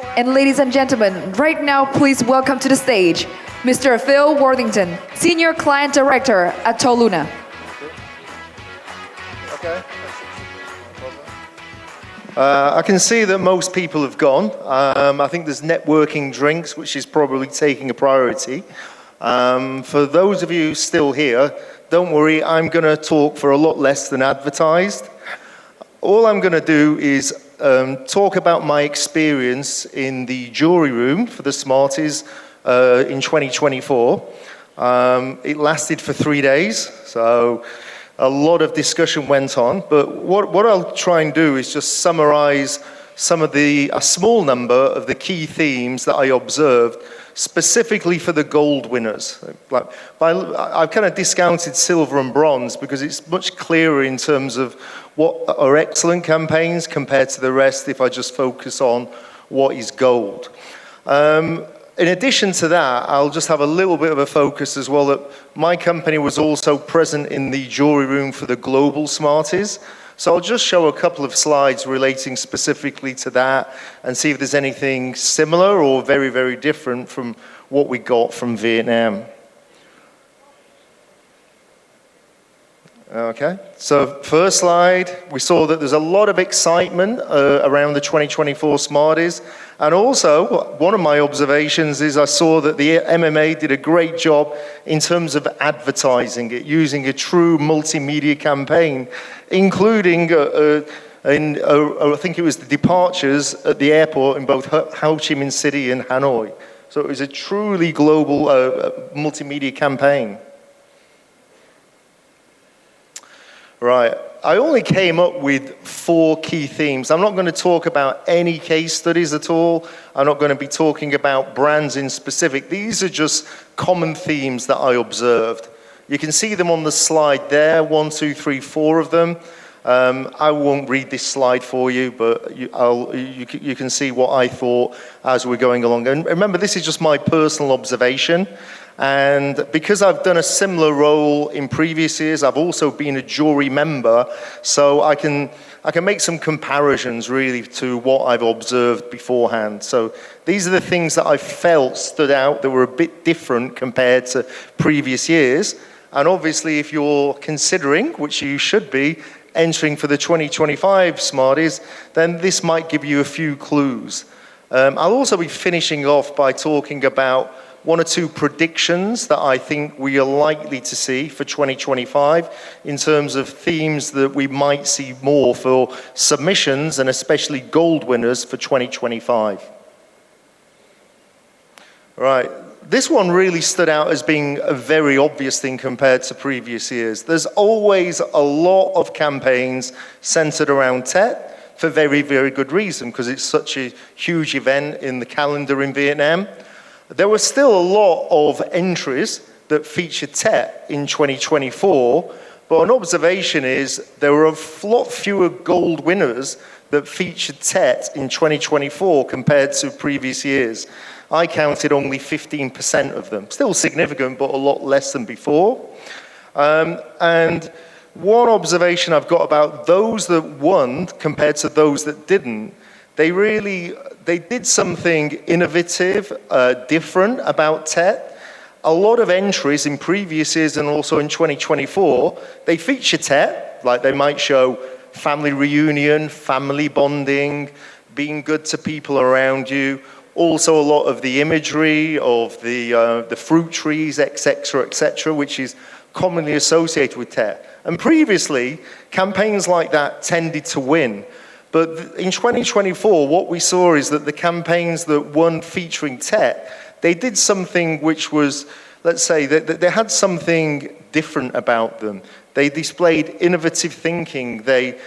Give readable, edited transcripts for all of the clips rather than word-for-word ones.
And ladies and gentlemen, right now, please welcome to the stage, Mr. Phil Worthington, Senior Client Director at Toluna. Okay. I can see that most people have gone. I think there's networking drinks, which is probably taking a priority. For those of you still here, don't worry, I'm going to talk for a lot less than advertised. All I'm going to do is talk about my experience in the jury room for the Smarties in 2024. It lasted for 3 days, so a lot of discussion went on. But what I'll try and do is just summarize a small number of the key themes that I observed, specifically for the gold winners. I've kind of discounted silver and bronze because it's much clearer in terms of what are excellent campaigns compared to the rest if I just focus on what is gold. In addition to that, I'll just have a little bit of a focus as well that my company was also present in the jury room for the global Smarties. So I'll just show a couple of slides relating specifically to that and see if there's anything similar or very, very different from what we got from Vietnam. Okay, so first slide, we saw that there's a lot of excitement around the 2024 Smarties. And also, one of my observations is I saw that the MMA did a great job in terms of advertising it, using a true multimedia campaign, including, I think it was the departures at the airport in both Ho Chi Minh City and Hanoi. So it was a truly global multimedia campaign. Right, I only came up with 4 key themes. I'm not going to talk about any case studies at all. I'm not going to be talking about brands in specific. These are just common themes that I observed. You can see them on the slide there, 1, 2, 3, 4 of them. I won't read this slide for you, but you can see what I thought as we're going along. And remember, this is just my personal observation. And because I've done a similar role in previous years, I've also been a jury member, so I can make some comparisons really to what I've observed beforehand. So these are the things that I felt stood out that were a bit different compared to previous years. And obviously, if you're considering, which you should be, entering for the 2025 Smarties, then this might give you a few clues. I'll also be finishing off by talking about 1 or 2 predictions that I think we are likely to see for 2025 in terms of themes that we might see more for submissions and especially gold winners for 2025. Right, this one really stood out as being a very obvious thing compared to previous years. There's always a lot of campaigns centered around Tet for very, very good reason because it's such a huge event in the calendar in Vietnam. There were still a lot of entries that featured Tet in 2024, but an observation is there were a lot fewer gold winners that featured Tet in 2024 compared to previous years. I counted only 15% of them. Still significant, but a lot less than before. And one observation I've got about those that won compared to those that didn't, they did something innovative, different about Tet. A lot of entries in previous years and also in 2024, they feature Tet, like they might show family reunion, family bonding, being good to people around you. Also a lot of the imagery of the fruit trees, etc., which is commonly associated with Tet. And previously, campaigns like that tended to win. But in 2024, what we saw is that the campaigns that won featuring Tet, they did something which was, let's say, they had something different about them. They displayed innovative thinking. They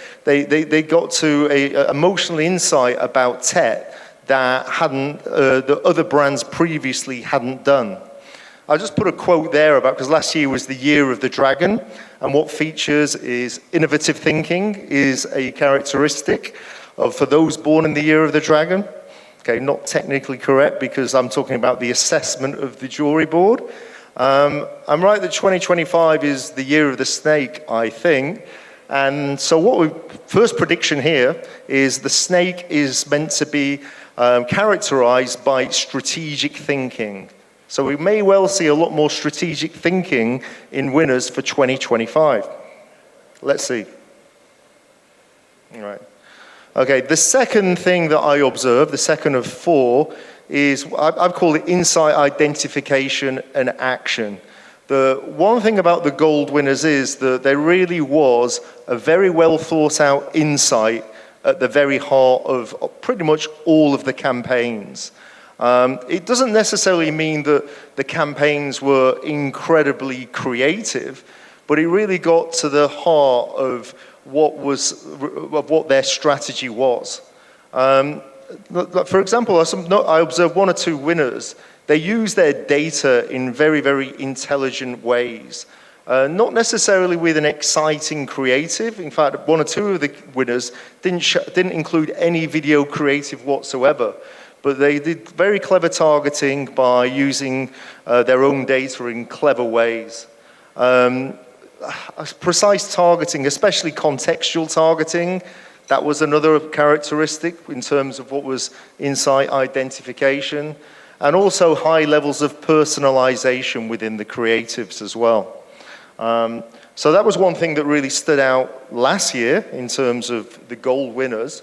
got to an emotional insight about Tet that the other brands previously hadn't done. I'll just put a quote there about, because last year was the year of the dragon, and what features is innovative thinking is a characteristic for those born in the year of the dragon. Okay, not technically correct because I'm talking about the assessment of the jury board. I'm right that 2025 is the year of the snake, I think, And so first prediction here is the snake is meant to be characterized by strategic thinking. So we may well see a lot more strategic thinking in winners for 2025. Let's see. All right. Okay, the second thing that I observed, the second of 4, is I've called it insight identification and action. The one thing about the gold winners is that there really was a very well thought out insight at the very heart of pretty much all of the campaigns. It doesn't necessarily mean that the campaigns were incredibly creative, but it really got to the heart of what their strategy was. For example, I observed 1 or 2 winners. They use their data in very, very intelligent ways. Not necessarily with an exciting creative. In fact, 1 or 2 of the winners didn't include any video creative whatsoever. But they did very clever targeting by using their own data in clever ways. Precise targeting, especially contextual targeting, that was another characteristic in terms of what was insight identification, and also high levels of personalization within the creatives as well. So that was one thing that really stood out last year in terms of the gold winners.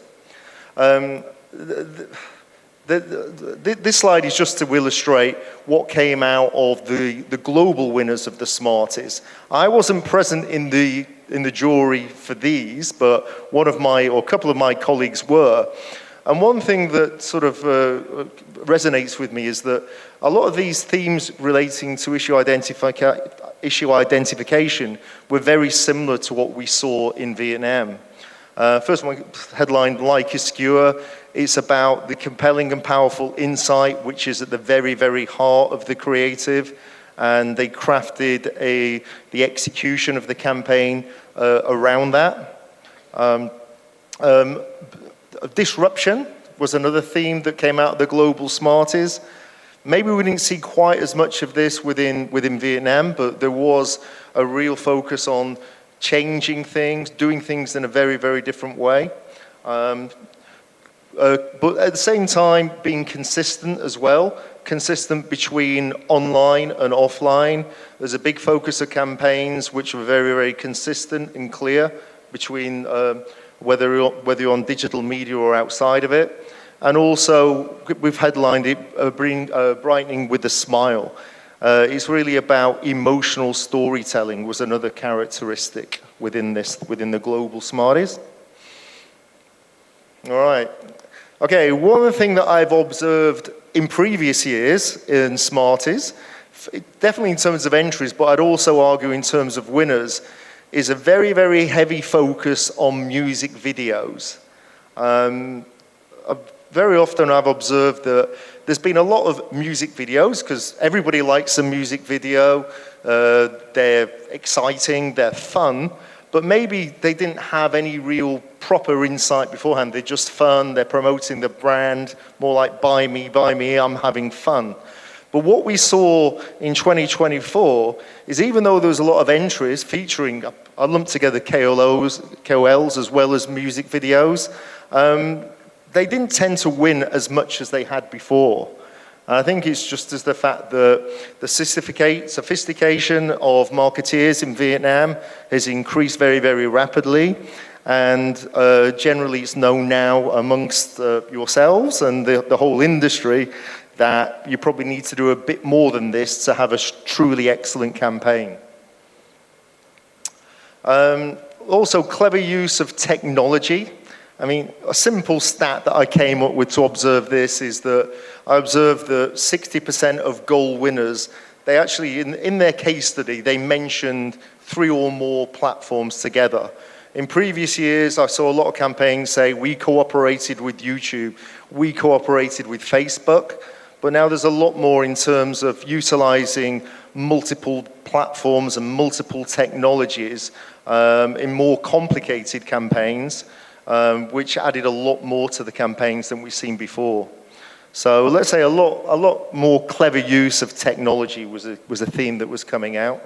This slide is just to illustrate what came out of the global winners of the Smarties. I wasn't present in the jury for these, but a couple of my colleagues were. And one thing that sort of resonates with me is that a lot of these themes relating to issue identification were very similar to what we saw in Vietnam. First one, headline, Like is Skewer. It's about the compelling and powerful insight, which is at the very, very heart of the creative. And they crafted the execution of the campaign around that. Disruption was another theme that came out of the global Smarties. Maybe we didn't see quite as much of this within Vietnam, but there was a real focus on changing things, doing things in a very, very different way. But at the same time, being consistent as well, consistent between online and offline. There's a big focus of campaigns which were very, very consistent and clear between whether you're on digital media or outside of it. And also, we've headlined it, Brightening with a Smile. It's really about emotional storytelling was another characteristic within the global Smarties. All right. Okay, one thing that I've observed in previous years in Smarties, definitely in terms of entries, but I'd also argue in terms of winners, is a very, very heavy focus on music videos. Very often I've observed that there's been a lot of music videos because everybody likes a music video. They're exciting, they're fun, but maybe they didn't have any real proper insight beforehand. They're just fun, they're promoting the brand, more like buy me, I'm having fun. But what we saw in 2024 is even though there was a lot of entries featuring, I lumped together KOLs as well as music videos, they didn't tend to win as much as they had before. And I think it's just as the fact that the sophistication of marketeers in Vietnam has increased very, very rapidly. And generally it's known now amongst yourselves and the whole industry that you probably need to do a bit more than this to have a truly excellent campaign. Also, clever use of technology. I mean, a simple stat that I came up with to observe this is that I observed that 60% of goal winners, they actually, in their case study, they mentioned 3 or more platforms together. In previous years, I saw a lot of campaigns say, we cooperated with YouTube, we cooperated with Facebook, but now there's a lot more in terms of utilizing multiple platforms and multiple technologies in more complicated campaigns. Which added a lot more to the campaigns than we've seen before. So let's say a lot more clever use of technology was a theme that was coming out.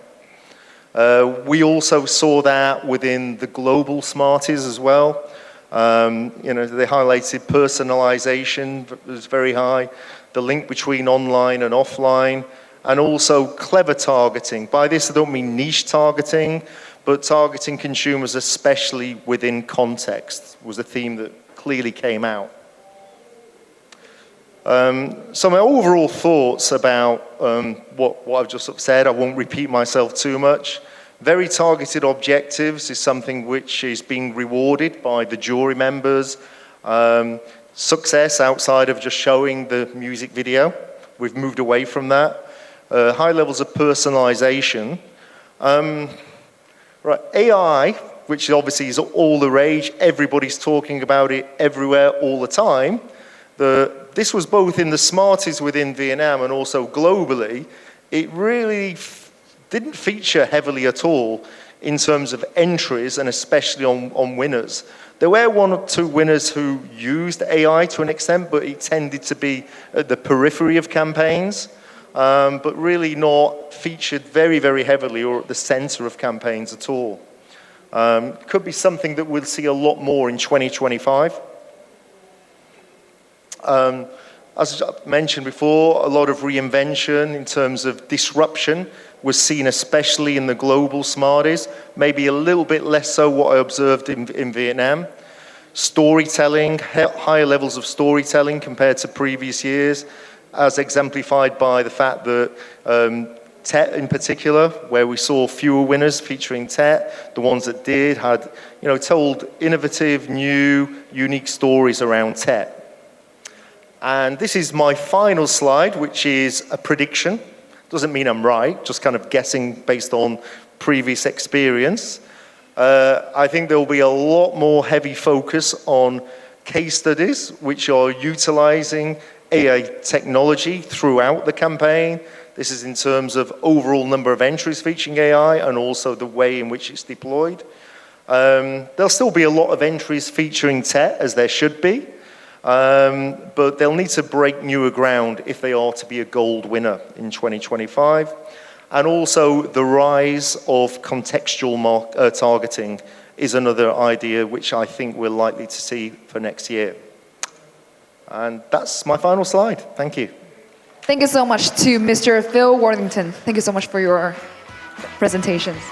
We also saw that within the global Smarties as well. They highlighted personalization was very high, the link between online and offline, and also clever targeting. By this, I don't mean niche targeting, but targeting consumers, especially within context, was a theme that clearly came out. So my overall thoughts about what I've just said, I won't repeat myself too much. Very targeted objectives is something which is being rewarded by the jury members. Success outside of just showing the music video, we've moved away from that. High levels of personalization. Right, AI, which obviously is all the rage, everybody's talking about it everywhere all the time. This was both in the Smarties within Vietnam and also globally. It really didn't feature heavily at all in terms of entries and especially on winners. There were one or two winners who used AI to an extent, but it tended to be at the periphery of campaigns, but really not featured very, very heavily or at the center of campaigns at all. Could be something that we'll see a lot more in 2025. As I mentioned before, a lot of reinvention in terms of disruption was seen especially in the global Smarties, maybe a little bit less so what I observed in Vietnam. Storytelling, higher levels of storytelling compared to previous years, as exemplified by the fact that Tet in particular, where we saw fewer winners featuring Tet, the ones that did had, told innovative, new, unique stories around Tet. And this is my final slide, which is a prediction. Doesn't mean I'm right, just kind of guessing based on previous experience. I think there will be a lot more heavy focus on case studies, which are utilizing AI technology throughout the campaign. This is in terms of overall number of entries featuring AI and also the way in which it's deployed. There'll still be a lot of entries featuring Tet, as there should be. But they'll need to break newer ground if they are to be a gold winner in 2025. And also the rise of contextual targeting is another idea which I think we're likely to see for next year. And that's my final slide. Thank you. Thank you so much to Mr. Phil Worthington. Thank you so much for your presentations.